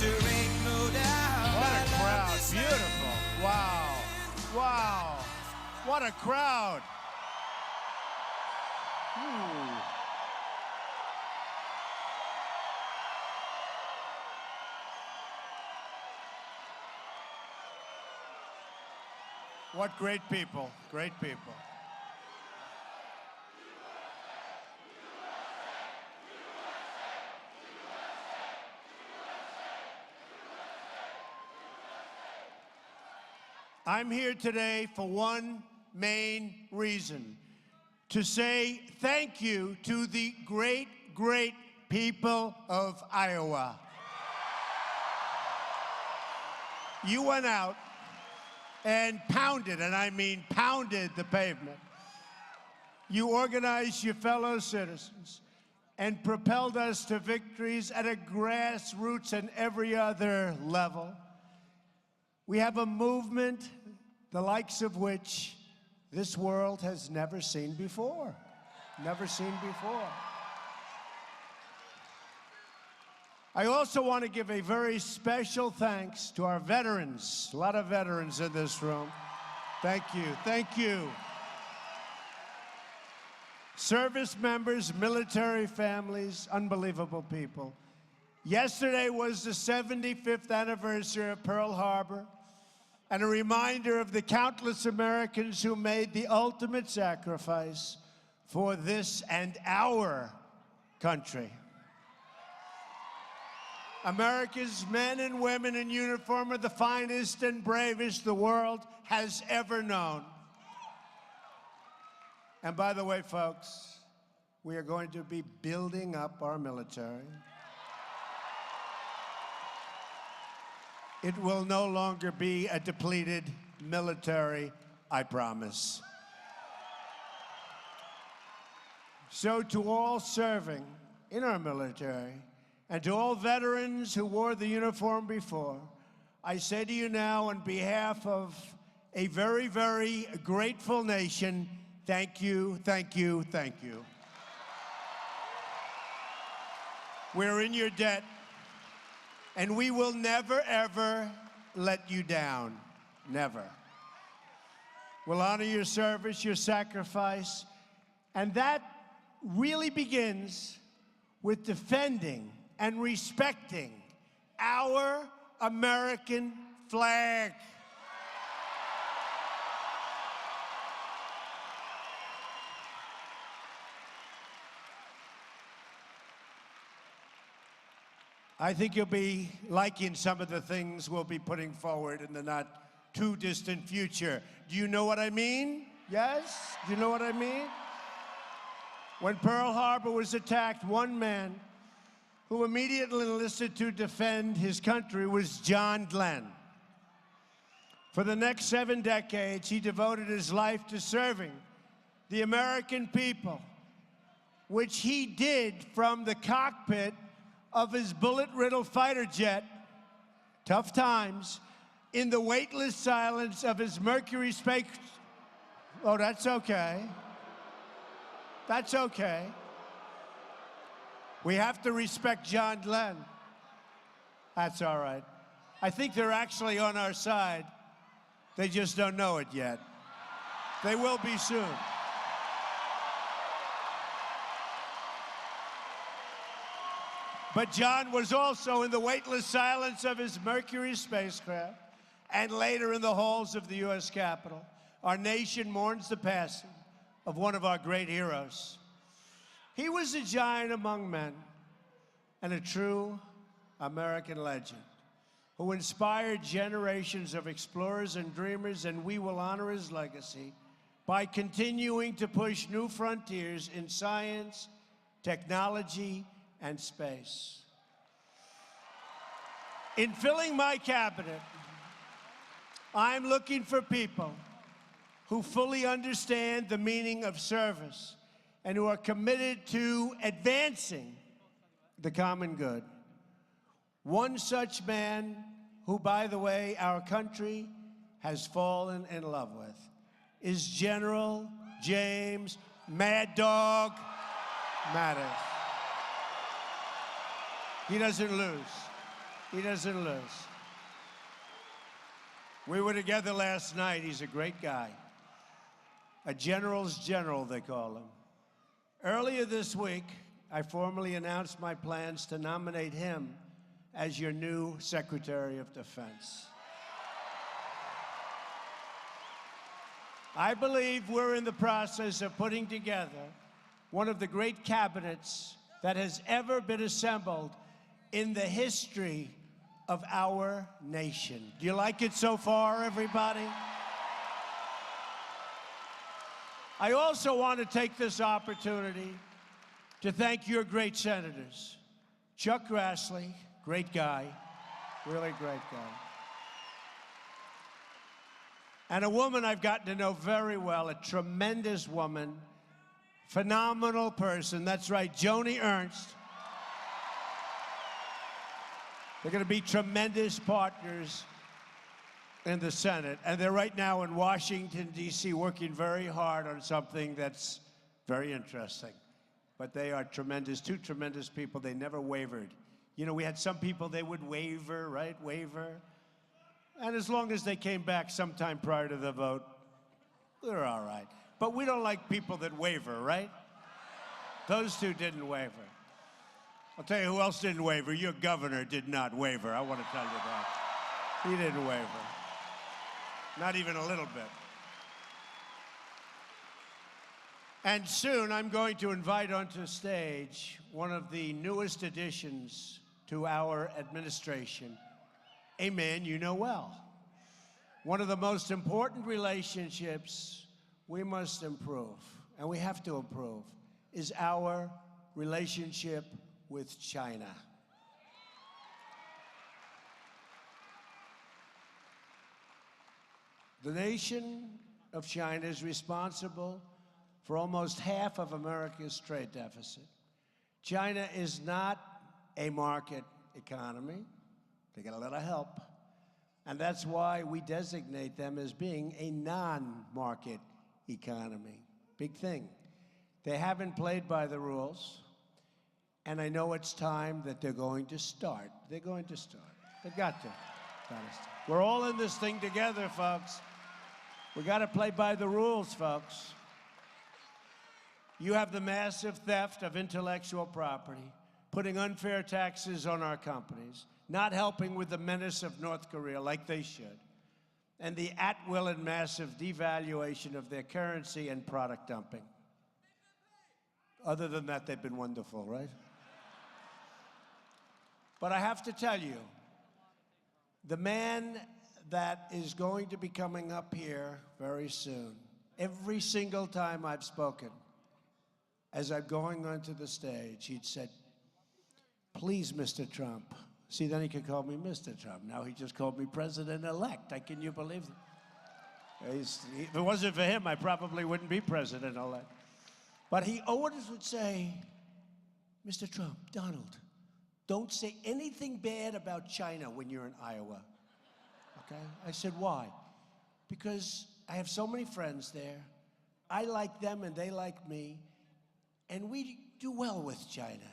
There ain't no doubt. What a crowd. Beautiful. Wow. Wow. What a crowd. Ooh. What great people. Great people. I'm here today for one main reason, to say thank you to the great, great people of Iowa. You went out and pounded, and I mean pounded, the pavement. You organized your fellow citizens and propelled us to victories at a grassroots and every other level. We have a movement the likes of which this world has never seen before. Never seen before. I also want to give a very special thanks to our veterans. A lot of veterans in this room. Thank you. Thank you. Service members, military families, unbelievable people. Yesterday was the 75th anniversary of Pearl Harbor, and a reminder of the countless Americans who made the ultimate sacrifice for this and our country. America's men and women in uniform are the finest and bravest the world has ever known. And by the way, folks, we are going to be building up our military. It will no longer be a depleted military, I promise. So to all serving in our military, and to all veterans who wore the uniform before, I say to you now on behalf of a very, very grateful nation, thank you, thank you, thank you. We're in your debt, and we will never, ever let you down. Never. We'll honor your service, your sacrifice, and that really begins with defending and respecting our American flag. I think you'll be liking some of the things we'll be putting forward in the not too distant future. Do you know what I mean? Yes? Do you know what I mean? When Pearl Harbor was attacked, one man who immediately enlisted to defend his country was John Glenn. For the next 7 decades, he devoted his life to serving the American people, which he did from the cockpit of his bullet-riddled fighter jet, tough times, in the weightless silence of his Mercury space. Oh, that's okay. That's okay. We have to respect John Glenn. That's all right. I think they're actually on our side. They just don't know it yet. They will be soon. But John was also in the weightless silence of his Mercury spacecraft and later in the halls of the U.S. Capitol. Our nation mourns the passing of one of our great heroes. He was a giant among men and a true American legend who inspired generations of explorers and dreamers, and we will honor his legacy by continuing to push new frontiers in science, technology, and space. In filling my cabinet, I'm looking for people who fully understand the meaning of service and who are committed to advancing the common good. One such man who, by the way, our country has fallen in love with is General James Mad Dog Mattis. He doesn't lose. He doesn't lose. We were together last night. He's a great guy. A general's general, they call him. Earlier this week, I formally announced my plans to nominate him as your new Secretary of Defense. I believe we're in the process of putting together one of the great cabinets that has ever been assembled in the history of our nation. Do you like it so far, everybody? I also want to take this opportunity to thank your great senators. Chuck Grassley, great guy, really great guy. And a woman I've gotten to know very well, a tremendous woman, phenomenal person. That's right, Joni Ernst. They're going to be tremendous partners in the Senate. And they're right now in Washington, D.C., working very hard on something that's very interesting. But they are tremendous, two tremendous people. They never wavered. You know, we had some people, they would waver, right? Waver. And as long as they came back sometime prior to the vote, they're all right. But we don't like people that waver, right? Those two didn't waver. I'll tell you who else didn't waver. Your governor did not waver. I want to tell you that. He didn't waver. Not even a little bit. And soon I'm going to invite onto stage one of the newest additions to our administration, a man you know well. One of the most important relationships we must improve, and we have to improve, is our relationship with China. The nation of China is responsible for almost half of America's trade deficit. China is not a market economy. They get a lot of help. And that's why we designate them as being a non-market economy. Big thing. They haven't played by the rules. And I know it's time that they're going to start. They're going to start. They've got to. We're all in this thing together, folks. We got to play by the rules, folks. You have the massive theft of intellectual property, putting unfair taxes on our companies, not helping with the menace of North Korea like they should, and the at-will and massive devaluation of their currency and product dumping. Other than that, they've been wonderful, right? But I have to tell you, the man that is going to be coming up here very soon, every single time I've spoken, as I'm going onto the stage, he'd said, please, Mr. Trump. See, then he could call me Mr. Trump. Now he just called me President-elect. Can you believe it? If it wasn't for him, I probably wouldn't be President-elect. But he always would say, Mr. Trump, Donald, don't say anything bad about China when you're in Iowa. Okay? I said, why? Because I have so many friends there. I like them and they like me. And we do well with China.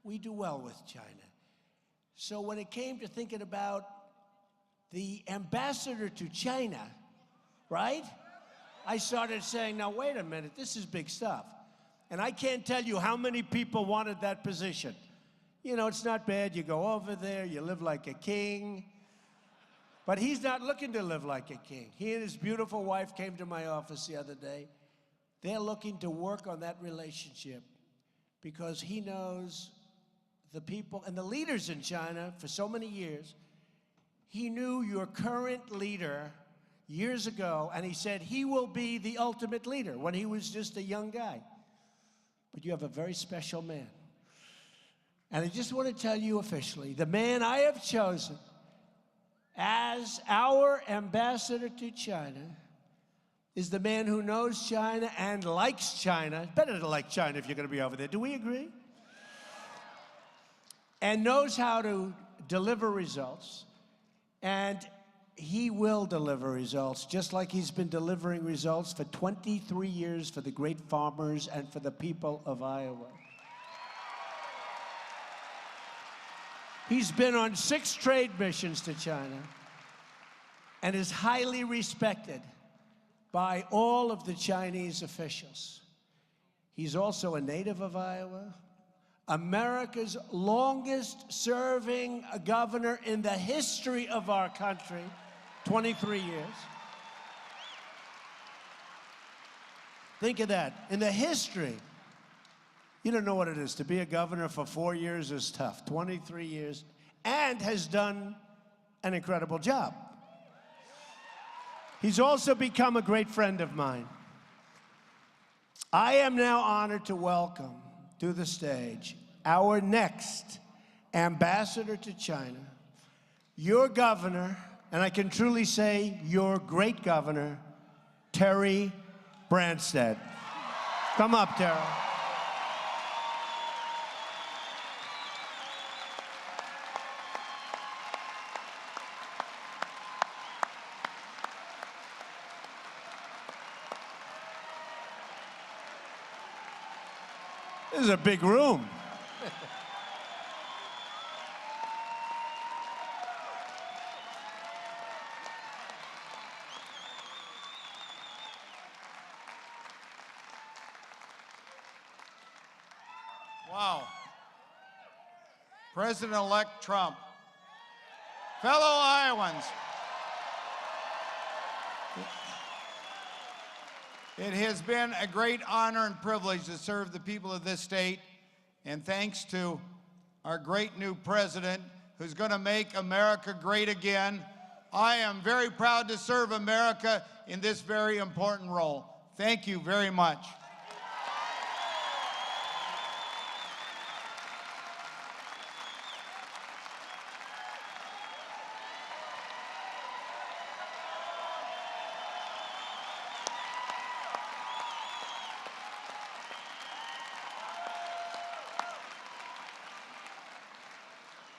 We do well with China. So when it came to thinking about the ambassador to China, right? I started saying, now wait a minute, this is big stuff. And I can't tell you how many people wanted that position. You know, it's not bad. You go over there, you live like a king. But he's not looking to live like a king. He and his beautiful wife came to my office the other day. They're looking to work on that relationship because he knows the people and the leaders in China for so many years. He knew your current leader years ago, and he said he will be the ultimate leader when he was just a young guy. But you have a very special man. And I just want to tell you officially, the man I have chosen as our ambassador to China is the man who knows China and likes China. Better to like China if you're going to be over there. Do we agree? And knows how to deliver results. And he will deliver results, just like he's been delivering results for 23 years for the great farmers and for the people of Iowa. He's been on 6 trade missions to China and is highly respected by all of the Chinese officials. He's also a native of Iowa, America's longest-serving governor in the history of our country, 23 years. Think of that. In the history, you don't know what it is. To be a governor for 4 years is tough. 23 years, and has done an incredible job. He's also become a great friend of mine. I am now honored to welcome to the stage our next ambassador to China, your governor, and I can truly say your great governor, Terry Branstad. Come up, Terry. This is a big room. Wow. President-elect Trump. Fellow Iowans, it has been a great honor and privilege to serve the people of this state, and thanks to our great new president who's going to make America great again, I am very proud to serve America in this very important role. Thank you very much.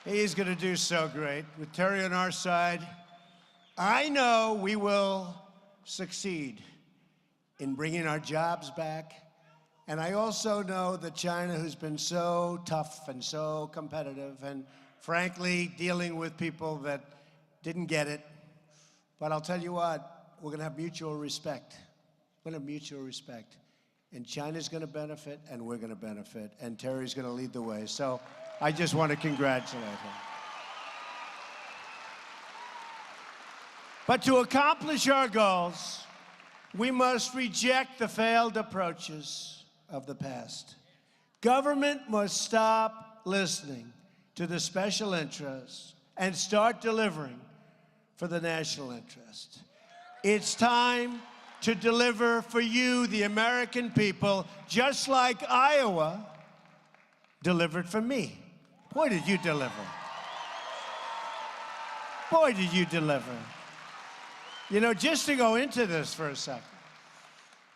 He's going to do so great. With Terry on our side, I know we will succeed in bringing our jobs back. And I also know that China, who's been so tough and so competitive and frankly dealing with people that didn't get it. But I'll tell you what, we're going to have mutual respect. We're going to have mutual respect. And China's going to benefit, and we're going to benefit. And Terry's going to lead the way. So I just want to congratulate him. But to accomplish our goals, we must reject the failed approaches of the past. Government must stop listening to the special interests and start delivering for the national interest. It's time to deliver for you, the American people, just like Iowa delivered for me. Boy, did you deliver. Boy, did you deliver. You know, just to go into this for a second.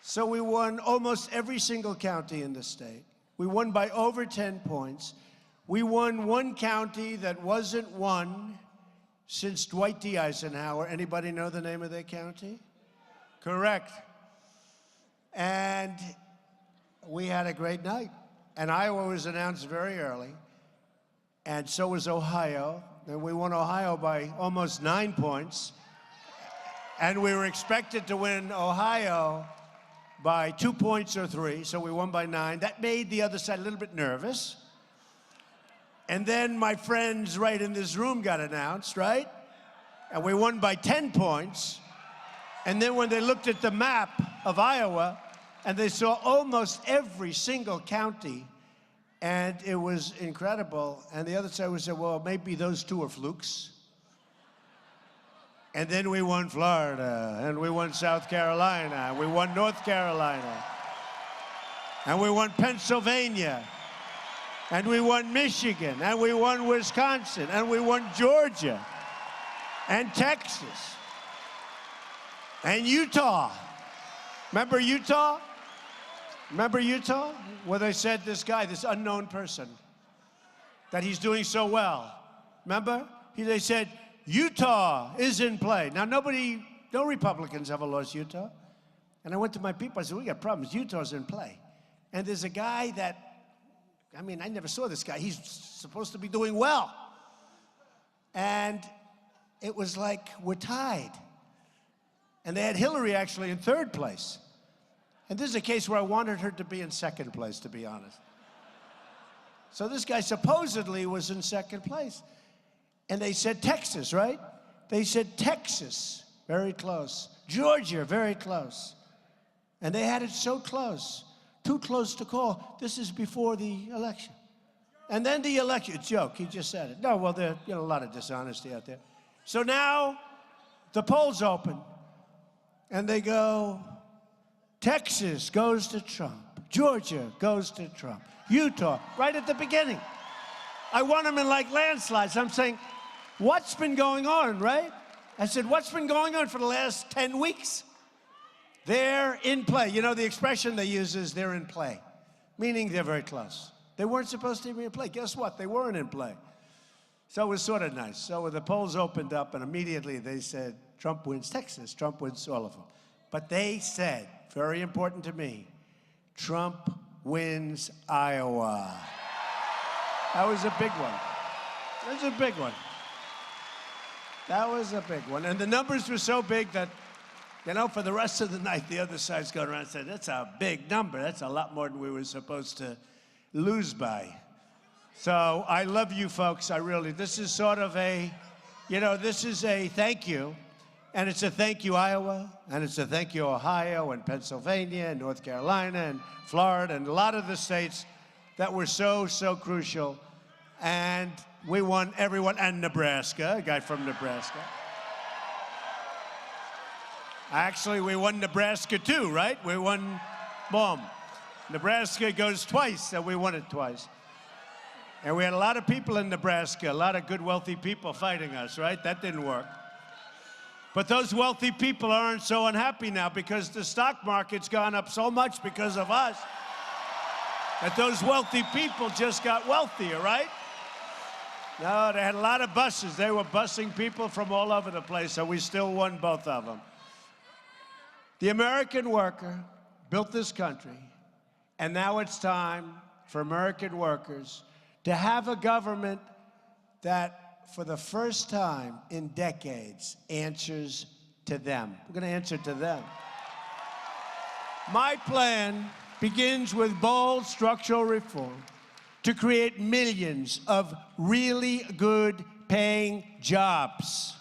So we won almost every single county in the state. We won by over 10 points. We won one county that wasn't won since Dwight D. Eisenhower. Anybody know the name of that county? Correct. And we had a great night. And Iowa was announced very early. And so was Ohio. And we won Ohio by almost 9 points. And we were expected to win Ohio by 2 points or 3, so we won by 9. That made the other side a little bit nervous. And then my friends right in this room got announced, right? And we won by 10 points. And then when they looked at the map of Iowa, and they saw almost every single county, and it was incredible. And the other side would say, well, maybe those two are flukes. And then we won Florida, and we won South Carolina, and we won North Carolina, and we won Pennsylvania, and we won Michigan, and we won Wisconsin, and we won Georgia, and Texas, and Utah. Remember Utah? Remember Utah? Where they said this guy, this unknown person, that he's doing so well. Remember? They said, Utah is in play. Now, no Republicans ever lost Utah. And I went to my people, I said, we got problems. Utah's in play. And there's a guy that, I mean, I never saw this guy. He's supposed to be doing well. And it was like, we're tied. And they had Hillary actually in third place. And this is a case where I wanted her to be in second place, to be honest. So this guy supposedly was in second place. And they said Texas, right? They said Texas, very close. Georgia, very close. And they had it so close, too close to call. This is before the election. And then the election, it's a joke, he just said it. No, well, there's a lot of dishonesty out there. So now the polls open, and they go, Texas goes to Trump. Georgia goes to Trump. Utah, right at the beginning. I won them in like landslides. I'm saying, what's been going on, right? I said, what's been going on for the last 10 weeks? They're in play. You know, the expression they use is they're in play, meaning they're very close. They weren't supposed to be in play. Guess what? They weren't in play. So it was sort of nice. So the polls opened up, and immediately they said, Trump wins Texas. Trump wins all of them. But they said, very important to me, Trump wins Iowa. That was a big one. That was a big one. That was a big one. And the numbers were so big that, you know, for the rest of the night, the other side's going around and said, that's a big number. That's a lot more than we were supposed to lose by. So I love you folks. I really, this is sort of a, you know, this is a thank you. And it's a thank you, Iowa, and it's a thank you, Ohio, and Pennsylvania, and North Carolina, and Florida, and a lot of the states that were so, so crucial. And we won everyone, and Nebraska, a guy from Nebraska. Actually, we won Nebraska too, right? We won, boom. Nebraska goes twice, and we won it twice. And we had a lot of people in Nebraska, a lot of good, wealthy people fighting us, right? That didn't work. But those wealthy people aren't so unhappy now because the stock market's gone up so much because of us that those wealthy people just got wealthier, right? No, they had a lot of buses. They were busing people from all over the place, so we still won both of them. The American worker built this country, and now it's time for American workers to have a government that, for the first time in decades, answers to them. We're going to answer to them. My plan begins with bold structural reform to create millions of really good paying jobs.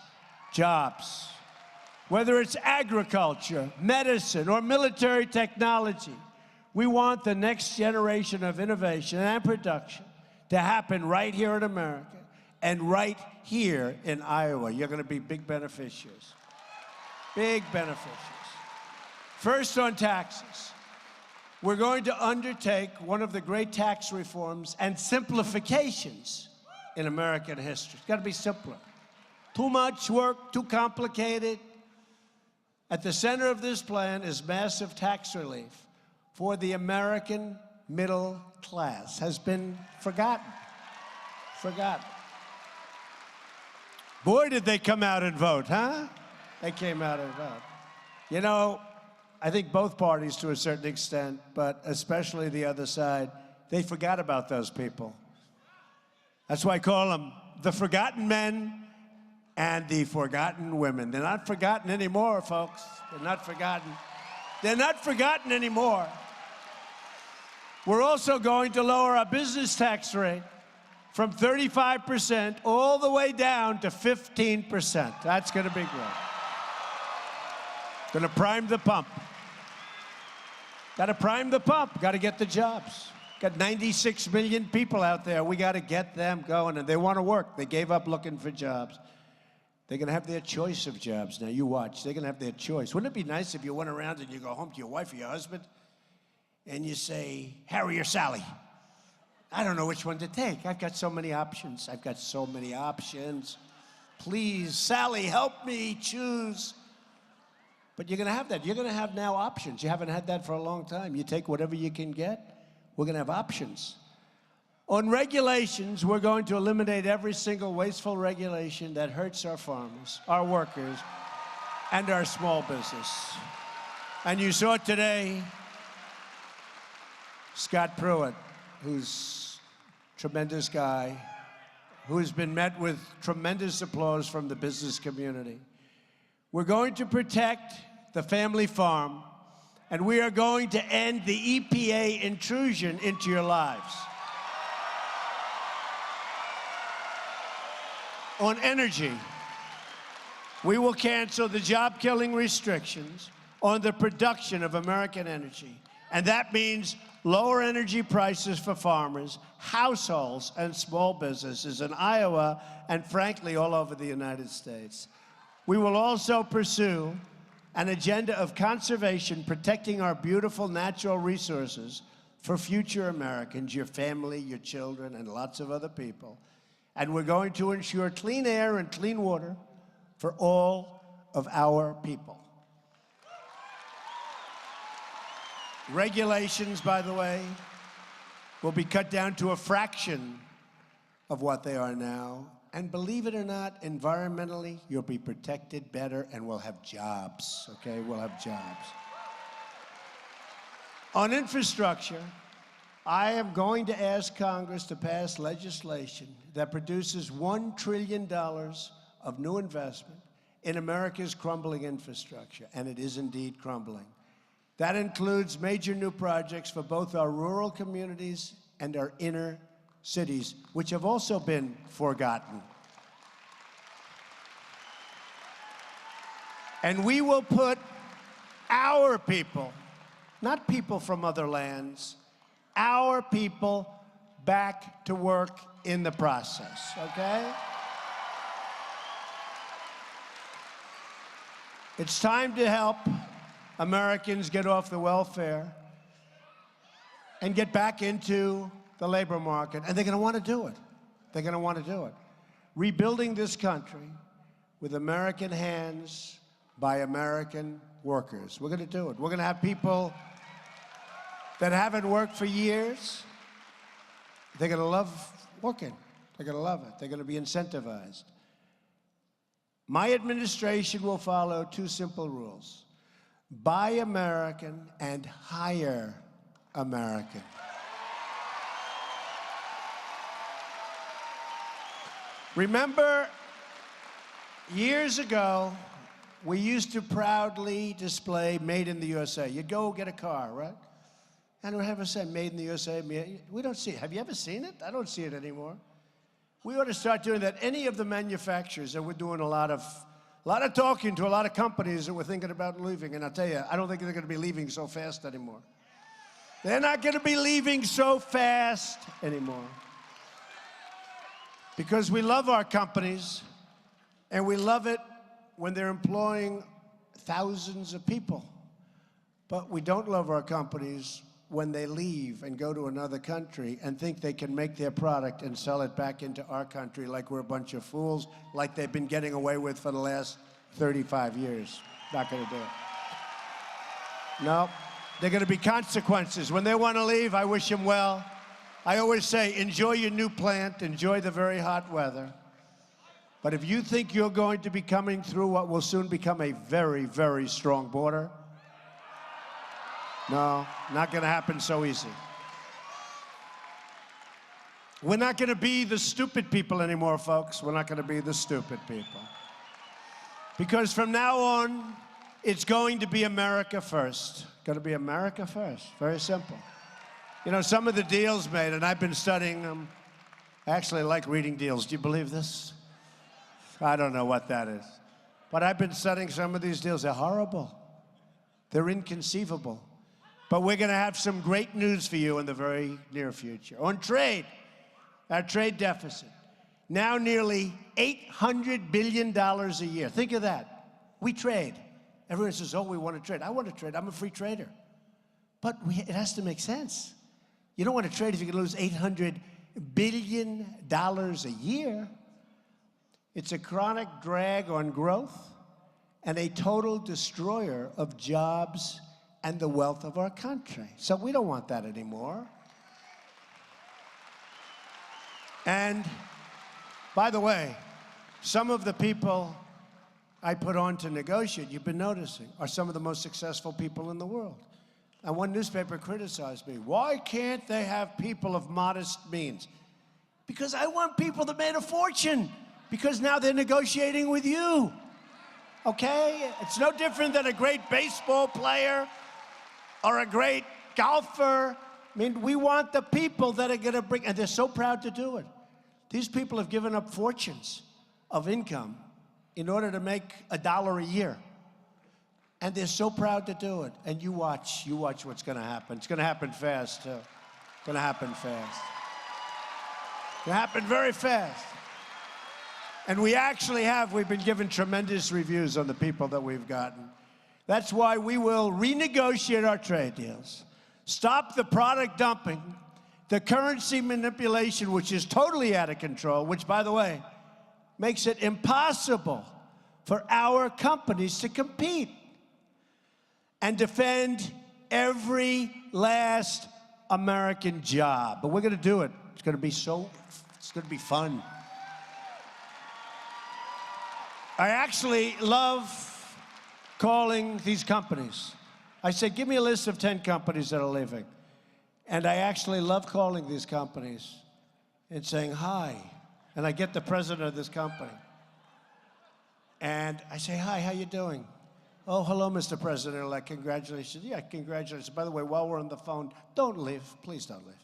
Jobs. Whether it's agriculture, medicine, or military technology, we want the next generation of innovation and production to happen right here in America. And right here in Iowa, you're going to be big beneficiaries. Big beneficiaries. First, on taxes. We're going to undertake one of the great tax reforms and simplifications in American history. It's got to be simpler. Too much work, too complicated. At the center of this plan is massive tax relief for the American middle class. Has been forgotten. Forgotten. Boy, did they come out and vote, huh? They came out and vote. You know, I think both parties to a certain extent, but especially the other side, they forgot about those people. That's why I call them the forgotten men and the forgotten women. They're not forgotten anymore, folks. They're not forgotten. They're not forgotten anymore. We're also going to lower our business tax rate from 35% all the way down to 15%. That's going to be great. Going to prime the pump. Got to prime the pump. Got to get the jobs. Got 96 million people out there. We got to get them going, and they want to work. They gave up looking for jobs. They're going to have their choice of jobs. Now, you watch. They're going to have their choice. Wouldn't it be nice if you went around and you go home to your wife or your husband and you say, Harry or Sally? I don't know which one to take. I've got so many options. I've got so many options. Please, Sally, help me choose. But you're going to have that. You're going to have now options. You haven't had that for a long time. You take whatever you can get. We're going to have options. On regulations, we're going to eliminate every single wasteful regulation that hurts our farmers, our workers, and our small business. And you saw today Scott Pruitt, who's a tremendous guy, who has been met with tremendous applause from the business community. We're going to protect the family farm, and we are going to end the EPA intrusion into your lives. On energy, we will cancel the job-killing restrictions on the production of American energy. And that means lower energy prices for farmers, households, and small businesses in Iowa and, frankly, all over the United States. We will also pursue an agenda of conservation, protecting our beautiful natural resources for future Americans, your family, your children, and lots of other people. And we're going to ensure clean air and clean water for all of our people. Regulations, by the way, will be cut down to a fraction of what they are now. And believe it or not, environmentally, you'll be protected better and we'll have jobs, okay? We'll have jobs. On infrastructure, I am going to ask Congress to pass legislation that produces $1 trillion of new investment in America's crumbling infrastructure, and it is indeed crumbling. That includes major new projects for both our rural communities and our inner cities, which have also been forgotten. And we will put our people, not people from other lands, our people back to work in the process, okay? It's time to help Americans get off the welfare and get back into the labor market, and they're going to want to do it. They're going to want to do it. Rebuilding this country with American hands by American workers. We're going to do it. We're going to have people that haven't worked for years. They're going to love working. They're going to love it. They're going to be incentivized. My administration will follow two simple rules: buy American and hire American. Remember, years ago, we used to proudly display Made in the USA. You go get a car, right? And we have say Made in the USA. We don't see it. Have you ever seen it? I don't see it anymore. We ought to start doing that. Any of the manufacturers, and we're doing a lot of talking to a lot of companies that we're thinking about leaving. And I'll tell you, I don't think they're going to be leaving so fast anymore. They're not going to be leaving so fast anymore. Because we love our companies, and we love it when they're employing thousands of people. But we don't love our companies when they leave and go to another country and think they can make their product and sell it back into our country like we're a bunch of fools, like they've been getting away with for the last 35 years. Not going to do it. No, there are going to be consequences. When they want to leave, I wish them well. I always say, enjoy your new plant, enjoy the very hot weather. But if you think you're going to be coming through what will soon become a very, very strong border, no, not going to happen so easy. We're not going to be the stupid people anymore, folks. We're not going to be the stupid people. Because from now on, it's going to be America first. Going to be America first. Very simple. You know, some of the deals made, and I've been studying them. Actually, I like reading deals. Do you believe this? I don't know what that is. But I've been studying some of these deals. They're horrible. They're inconceivable. But we're going to have some great news for you in the very near future. On trade, our trade deficit, now nearly $800 billion a year. Think of that. We trade. Everyone says, oh, we want to trade. I want to trade. I'm a free trader. But it has to make sense. You don't want to trade if you can lose $800 billion a year. It's a chronic drag on growth and a total destroyer of jobs and the wealth of our country. So we don't want that anymore. And by the way, some of the people I put on to negotiate, you've been noticing, are some of the most successful people in the world. And one newspaper criticized me. Why can't they have people of modest means? Because I want people that made a fortune, because now they're negotiating with you. Okay? It's no different than a great baseball player or a great golfer. I mean, we want the people that are going to bring, and they're so proud to do it. These people have given up fortunes of income in order to make $1 a year. And they're so proud to do it. And you watch what's going to happen. It's going to happen fast, too. It's going to happen fast. It's going to happen very fast. And we've been given tremendous reviews on the people that we've gotten. That's why we will renegotiate our trade deals, stop the product dumping, the currency manipulation, which is totally out of control, which, by the way, makes it impossible for our companies to compete, and defend every last American job. But we're going to do it. It's going to be fun. I actually love calling these companies. I say, give me a list of 10 companies that are leaving. And I actually love calling these companies and saying, hi. And I get the president of this company. And I say, hi, how you doing? Oh, hello, Mr. President-elect, congratulations. Yeah, congratulations. By the way, while we're on the phone, don't leave. Please don't leave.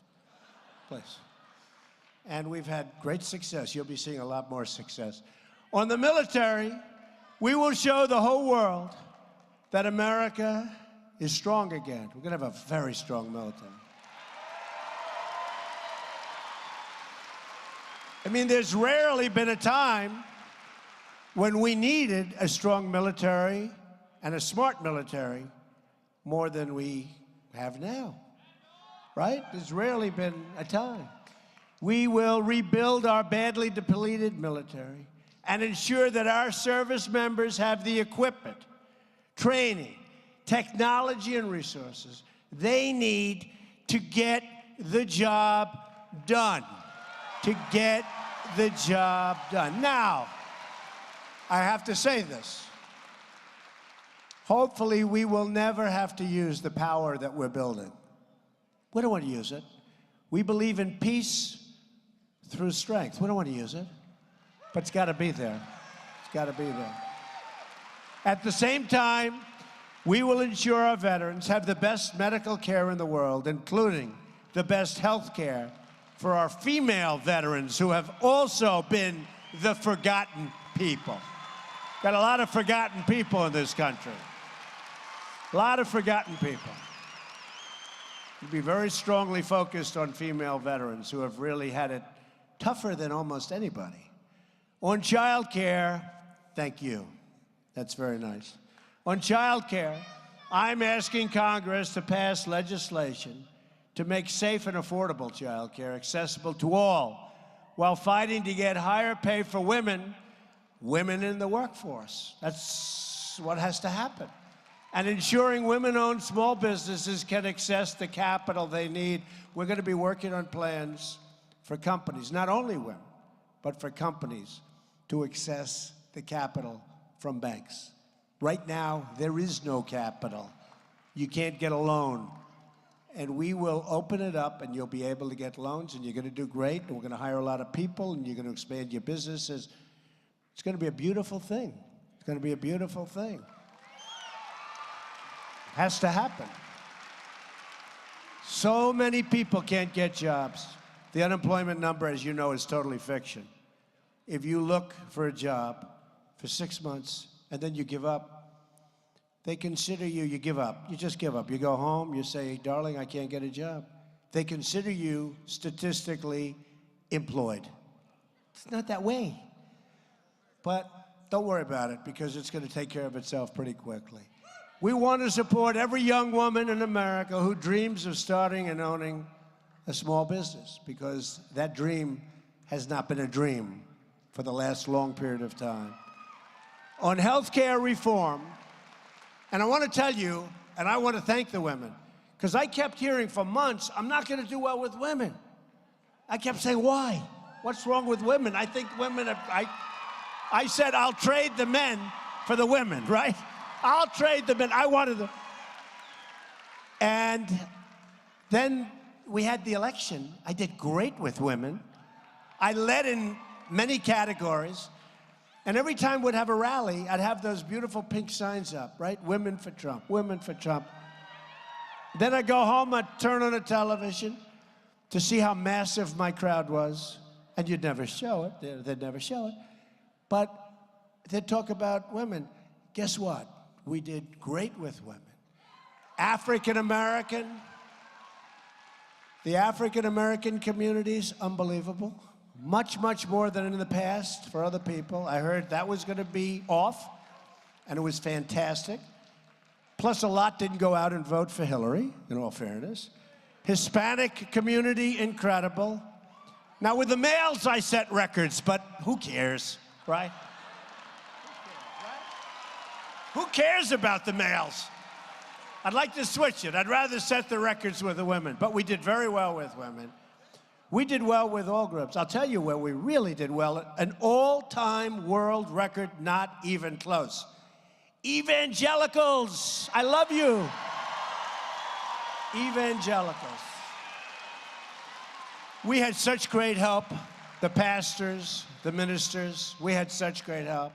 Please. And we've had great success. You'll be seeing a lot more success. On the military, we will show the whole world that America is strong again. We're going to have a very strong military. I mean, there's rarely been a time when we needed a strong military and a smart military more than we have now, right? There's rarely been a time. We will rebuild our badly depleted military and ensure that our service members have the equipment, training, technology, and resources they need to get the job done. To get the job done. Now, I have to say this. Hopefully, we will never have to use the power that we're building. We don't want to use it. We believe in peace through strength. We don't want to use it. But it's got to be there. It's got to be there. At the same time, we will ensure our veterans have the best medical care in the world, including the best health care for our female veterans who have also been the forgotten people. Got a lot of forgotten people in this country. A lot of forgotten people. We'll be very strongly focused on female veterans who have really had it tougher than almost anybody. On child care, thank you. That's very nice. On child care, I'm asking Congress to pass legislation to make safe and affordable child care accessible to all, while fighting to get higher pay for women in the workforce. That's what has to happen. And ensuring women-owned small businesses can access the capital they need. We're going to be working on plans for companies, not only women, but for companies to access the capital from banks. Right now, there is no capital. You can't get a loan. And we will open it up, and you'll be able to get loans, and you're going to do great, and we're going to hire a lot of people, and you're going to expand your businesses. It's going to be a beautiful thing. It's going to be a beautiful thing. Has to happen. So many people can't get jobs. The unemployment number, as you know, is totally fiction. If you look for a job for 6 months, and then you give up, they consider you give up. You just give up. You go home, you say, darling, I can't get a job. They consider you statistically employed. It's not that way. But don't worry about it, because it's going to take care of itself pretty quickly. We want to support every young woman in America who dreams of starting and owning a small business, because that dream has not been a dream for the last long period of time. On health care reform, and I want to tell you, and I want to thank the women, because I kept hearing for months, I'm not going to do well with women. I kept saying, why? What's wrong with women? I think women are, I said, I'll trade the men for the women, right? I'll trade the men. I wanted them. And then we had the election. I did great with women. I led in many categories. And every time we'd have a rally, I'd have those beautiful pink signs up, right? Women for Trump, women for Trump. Then I'd go home, I'd turn on the television to see how massive my crowd was. And you'd never show it, they'd never show it. But they'd talk about women. Guess what? We did great with women. African American, the African American community's unbelievable. Much, much more than in the past for other people. I heard that was going to be off, and it was fantastic. Plus, a lot didn't go out and vote for Hillary, in all fairness. Hispanic community, incredible. Now, with the males, I set records, but who cares, right? Who cares about the males? I'd like to switch it. I'd rather set the records with the women, but we did very well with women. We did well with all groups. I'll tell you where we really did well. An all-time world record, not even close. Evangelicals, I love you. Evangelicals. We had such great help. The pastors, the ministers, we had such great help.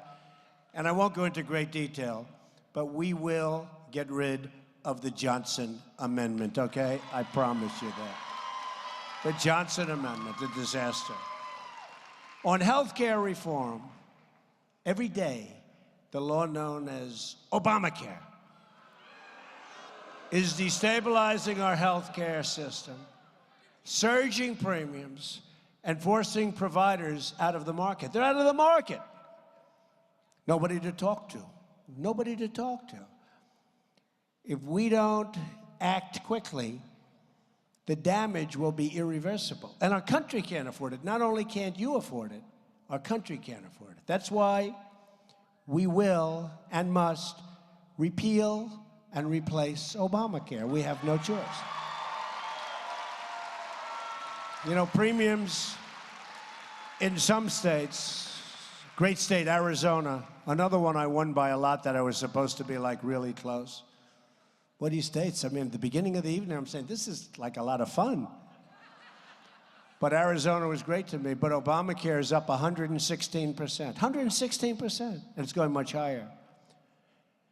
And I won't go into great detail, but we will get rid of the Johnson Amendment, okay? I promise you that. The Johnson Amendment, the disaster. On health care reform, every day, the law known as Obamacare is destabilizing our health care system, surging premiums, and forcing providers out of the market. They're out of the market. Nobody to talk to. Nobody to talk to. If we don't act quickly, the damage will be irreversible. And our country can't afford it. Not only can't you afford it, our country can't afford it. That's why we will and must repeal and replace Obamacare. We have no choice. You know, premiums in some states, great state, Arizona, another one I won by a lot that I was supposed to be like really close. What do you states? I mean, at the beginning of the evening, I'm saying, this is like a lot of fun. But Arizona was great to me, but Obamacare is up 116%. 116%, and it's going much higher.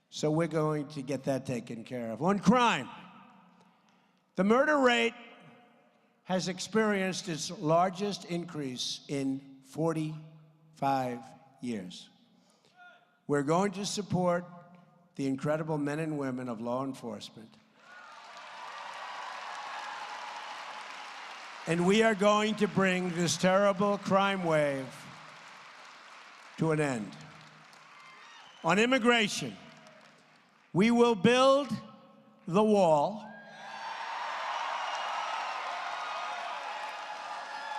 So we're going to get that taken care of. On crime, the murder rate has experienced its largest increase in 45 years. We're going to support the incredible men and women of law enforcement. And we are going to bring this terrible crime wave to an end. On immigration, we will build the wall,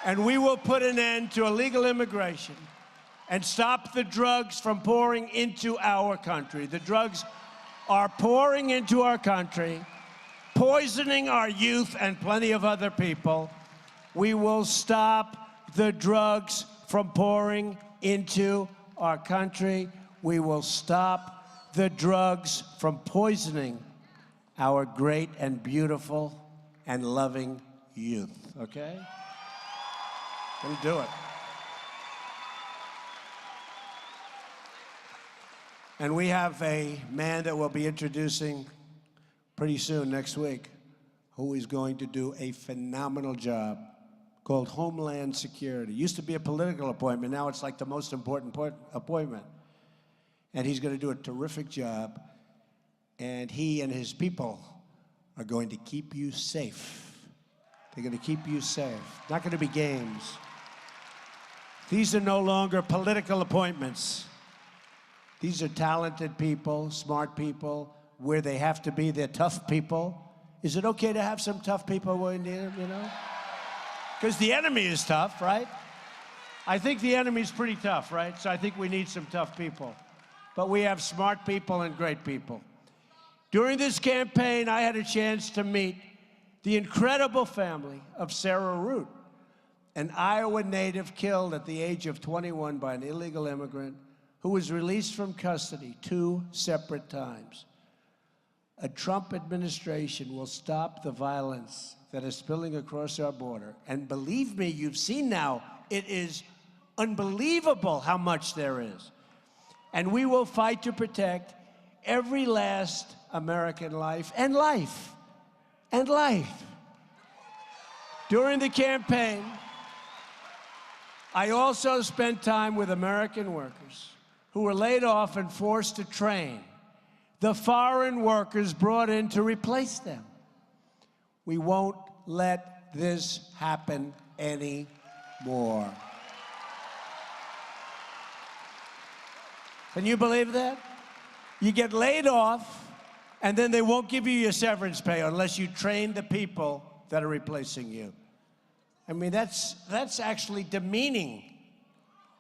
and we will put an end to illegal immigration and stop the drugs from pouring into our country. The drugs are pouring into our country, poisoning our youth and plenty of other people. We will stop the drugs from pouring into our country. We will stop the drugs from poisoning our great and beautiful and loving youth, okay? We'll do it. And we have a man that we'll be introducing pretty soon, next week, who is going to do a phenomenal job called Homeland Security. Used to be a political appointment. Now it's like the most important appointment. And he's going to do a terrific job. And he and his people are going to keep you safe. They're going to keep you safe. Not going to be games. These are no longer political appointments. These are talented people, smart people, where they have to be. They're tough people. Is it okay to have some tough people when you need them, you know? Because the enemy is tough, right? I think the enemy's pretty tough, right? So I think we need some tough people. But we have smart people and great people. During this campaign, I had a chance to meet the incredible family of Sarah Root, an Iowa native killed at the age of 21 by an illegal immigrant who was released from custody 2 separate times. A Trump administration will stop the violence that is spilling across our border. And believe me, you've seen now It is unbelievable how much there is. And we will fight to protect every last American life and life and life. During the campaign, I also spent time with American workers who were laid off and forced to train the foreign workers brought in to replace them. We won't let this happen anymore. Can you believe that? You get laid off, and then they won't give you your severance pay unless you train the people that are replacing you. I mean, that's actually demeaning,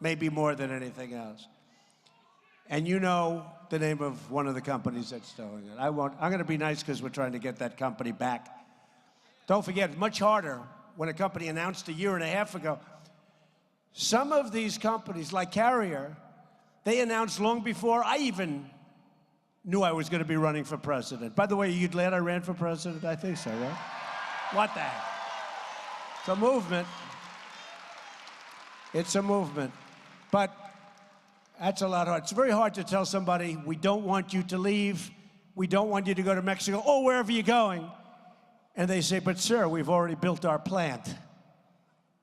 maybe more than anything else. And you know the name of one of the companies that's doing it. I'm going to be nice because we're trying to get that company back. Don't forget, it's much harder when a company announced a year and a half ago. Some of these companies, like Carrier, they announced long before I even knew I was going to be running for president. By the way, are you glad I ran for president? I think so, right? What the heck? It's a movement. It's a movement. But that's a lot hard. It's very hard to tell somebody, we don't want you to leave. We don't want you to go to Mexico or wherever you're going. And they say, but sir, we've already built our plant.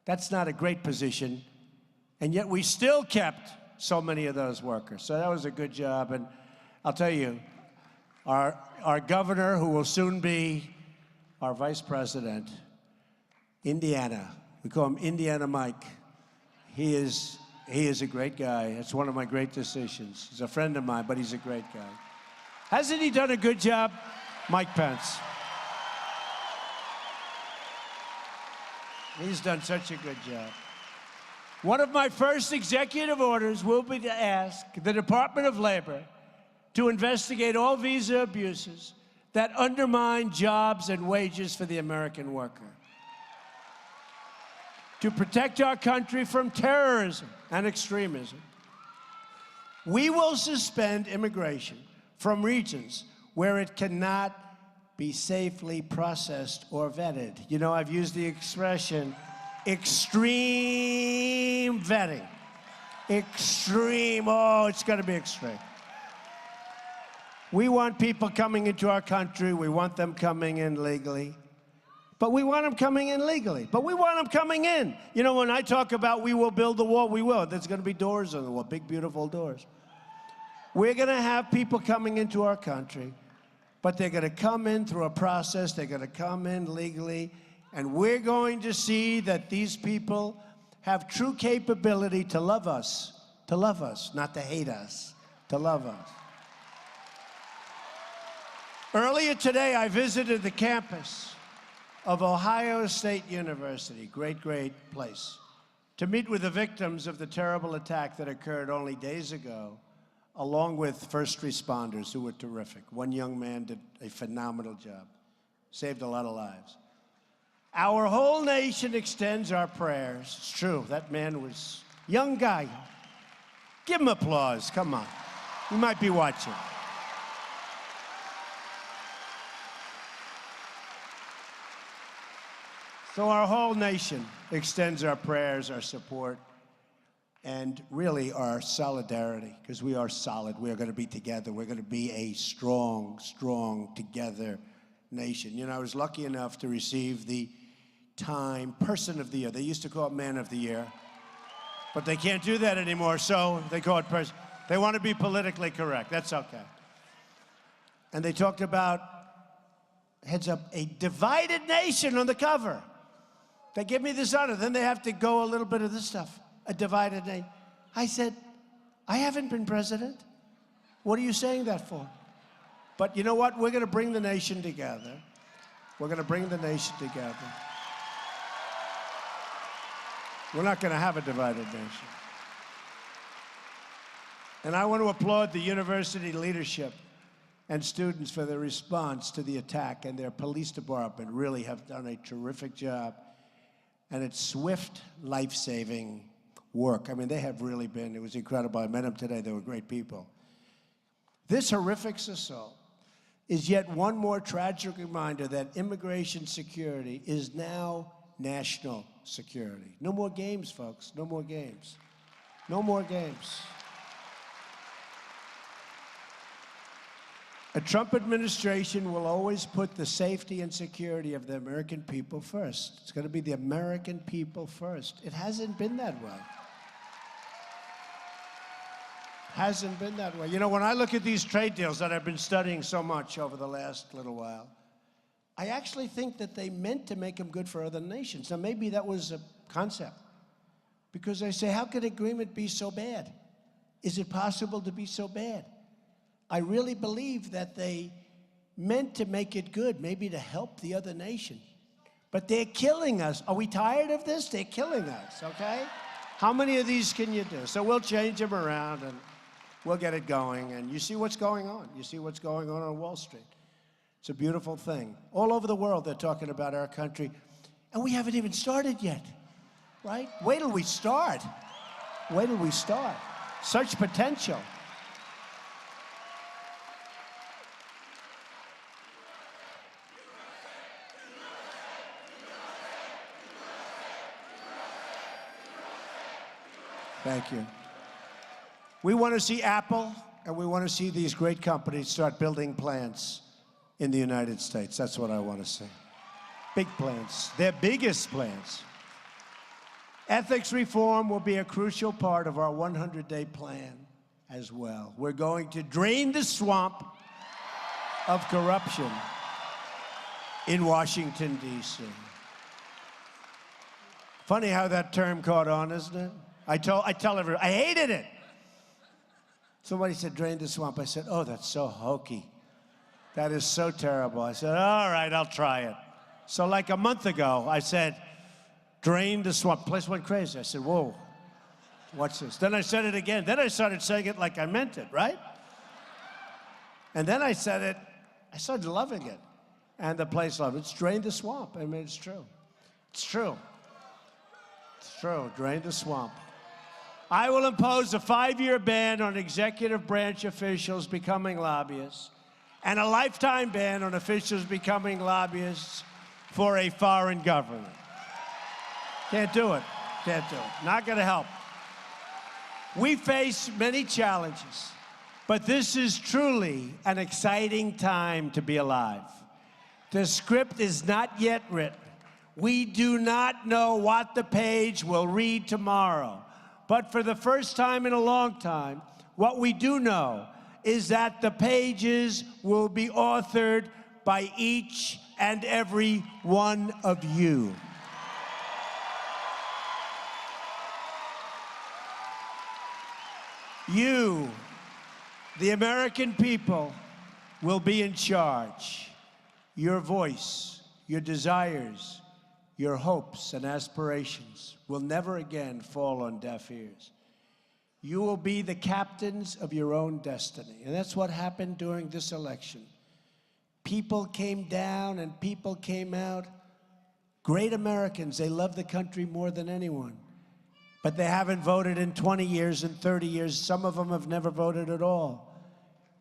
That's not a great position. And yet we still kept so many of those workers. So that was a good job. And I'll tell you, our governor, who will soon be our vice president, Indiana, we call him Indiana Mike. He is a great guy. It's one of my great decisions. He's a friend of mine, but he's a great guy. Hasn't he done a good job? Mike Pence. He's done such a good job. One of my first executive orders will be to ask the Department of Labor to investigate all visa abuses that undermine jobs and wages for the American worker. To protect our country from terrorism and extremism. We will suspend immigration from regions where it cannot be safely processed or vetted. You know, I've used the expression extreme vetting. Extreme, oh, it's gonna be extreme. We want people coming into our country, we want them coming in legally. But we want them coming in legally. But we want them coming in. You know, when I talk about we will build the wall, we will. There's going to be doors on the wall, big, beautiful doors. We're going to have people coming into our country, but they're going to come in through a process. They're going to come in legally, and we're going to see that these people have true capability to love us, not to hate us, to love us. Earlier today, I visited the campus of Ohio State University, great, great place, to meet with the victims of the terrible attack that occurred only days ago, along with first responders who were terrific. One young man did a phenomenal job, saved a lot of lives. Our whole nation extends our prayers. It's true, that man was a young guy. Give him applause, come on. You might be watching. So our whole nation extends our prayers, our support, and really our solidarity, because we are solid. We are going to be together. We're going to be a strong, strong, together nation. You know, I was lucky enough to receive the Time Person of the Year. They used to call it Man of the Year, but they can't do that anymore, so they call it Person. They want to be politically correct. That's okay. And they talked about, heads up, a divided nation on the cover. They give me this honor, then they have to go a little bit of this stuff, a divided nation. I said, I haven't been president. What are you saying that for? But you know what? We're going to bring the nation together. We're going to bring the nation together. We're not going to have a divided nation. And I want to applaud the university leadership and students for their response to the attack, and their police department really have done a terrific job. And it's swift, life-saving work. I mean, they have really been, it was incredible. I met them today, they were great people. This horrific assault is yet one more tragic reminder that immigration security is now national security. No more games, folks. No more games. No more games. A Trump administration will always put the safety and security of the American people first. It's going to be the American people first. It hasn't been that way. Hasn't been that way. You know, when I look at these trade deals that I've been studying so much over the last little while, I actually think that they meant to make them good for other nations. Now, maybe that was a concept. Because I say, how could agreement be so bad? Is it possible to be so bad? I really believe that they meant to make it good, maybe to help the other nation. But they're killing us. Are we tired of this? They're killing us, okay? How many of these can you do? So we'll change them around and we'll get it going. And you see what's going on. You see what's going on Wall Street. It's a beautiful thing. All over the world, they're talking about our country. And we haven't even started yet, right? Wait till we start. Wait till we start. Such potential. Thank you. We want to see Apple, and we want to see these great companies start building plants in the United States. That's what I want to see. Big plants. Their biggest plants. Ethics reform will be a crucial part of our 100-day plan as well. We're going to drain the swamp of corruption in Washington, D.C. Funny how that term caught on, isn't it? I tell everyone, I hated it. Somebody said, drain the swamp. I said, oh, that's so hokey. That is so terrible. I said, all right, I'll try it. So like a month ago, I said, drain the swamp. The place went crazy. I said, whoa, what's this? Then I said it again. Then I started saying it like I meant it, right? And then I said it, I started loving it. And the place loved it. It's drain the swamp. I mean, it's true. It's true. It's true. Drain the swamp. I will impose a 5-year ban on executive branch officials becoming lobbyists and a lifetime ban on officials becoming lobbyists for a foreign government. Can't do it. Can't do it. Not going to help. We face many challenges, but this is truly an exciting time to be alive. The script is not yet written. We do not know what the page will read tomorrow. But for the first time in a long time, what we do know is that the pages will be authored by each and every one of you. You, the American people, will be in charge. Your voice, your desires, your hopes and aspirations will never again fall on deaf ears. You will be the captains of your own destiny. And that's what happened during this election. People came down and people came out. Great Americans, they love the country more than anyone. But they haven't voted in 20 years and 30 years. Some of them have never voted at all.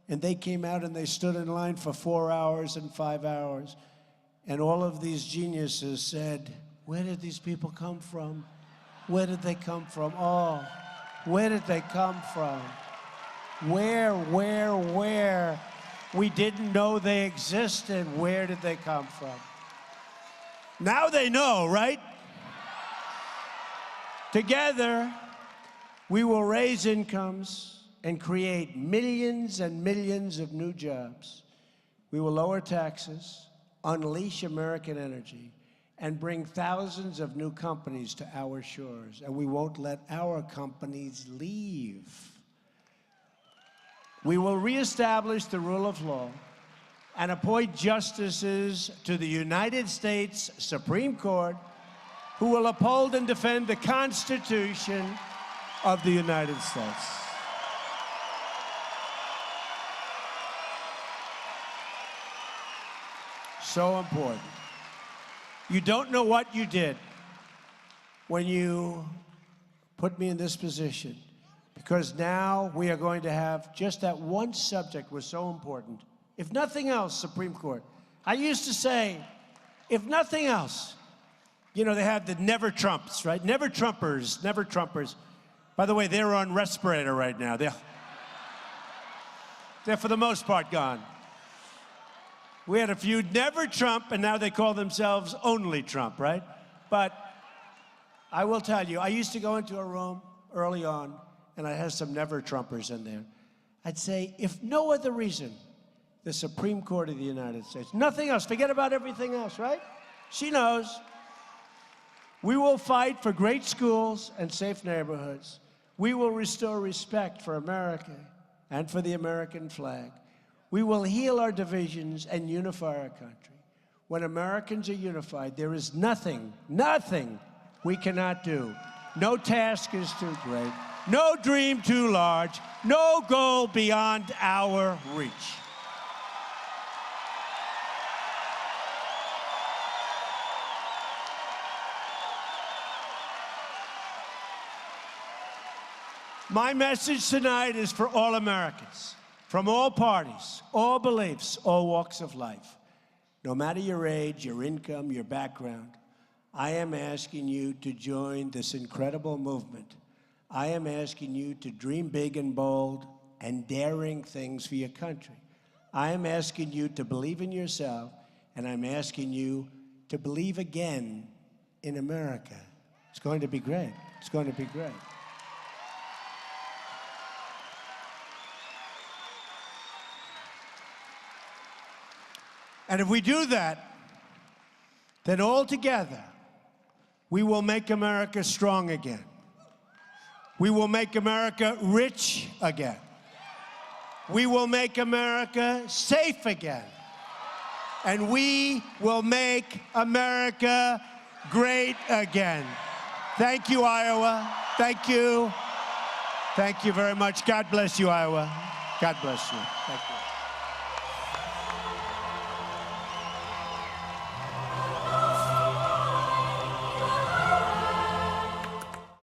And they came out and they stood in line for 4 hours and 5 hours. And all of these geniuses said, where did these people come from? Where did they come from? Oh, where did they come from? Where? We didn't know they existed. Where did they come from? Now they know, right? Together, we will raise incomes and create millions and millions of new jobs. We will lower taxes, unleash American energy, and bring thousands of new companies to our shores. And we won't let our companies leave. We will reestablish the rule of law and appoint justices to the United States Supreme Court who will uphold and defend the Constitution of the United States. So important. You don't know what you did when you put me in this position, because now we are going to have just that one subject was so important. If nothing else, Supreme Court. I used to say, if nothing else, You know, they have the never Trumps, right? Never Trumpers, never Trumpers. By the way, they're on respirator right now. They're for the most part gone. We had a few never Trump, and now they call themselves only Trump, right? But I will tell you, I used to go into a room early on, and I had some never Trumpers in there. I'd say, if no other reason, the Supreme Court of the United States, nothing else, forget about everything else, right? She knows. We will fight for great schools and safe neighborhoods. We will restore respect for America and for the American flag. We will heal our divisions and unify our country. When Americans are unified, there is nothing we cannot do. No task is too great, no dream too large, no goal beyond our reach. My message tonight is for all Americans, from all parties, all beliefs, all walks of life. No matter your age, your income, your background, I am asking you to join this incredible movement. I am asking you to dream big and bold and daring things for your country. I am asking you to believe in yourself, and I'm asking you to believe again in America. It's going to be great. It's going to be great. And if we do that, then all together, we will make America strong again. We will make America rich again. We will make America safe again. And we will make America great again. Thank you, Iowa. Thank you. Thank you very much. God bless you, Iowa. God bless you. Thank you.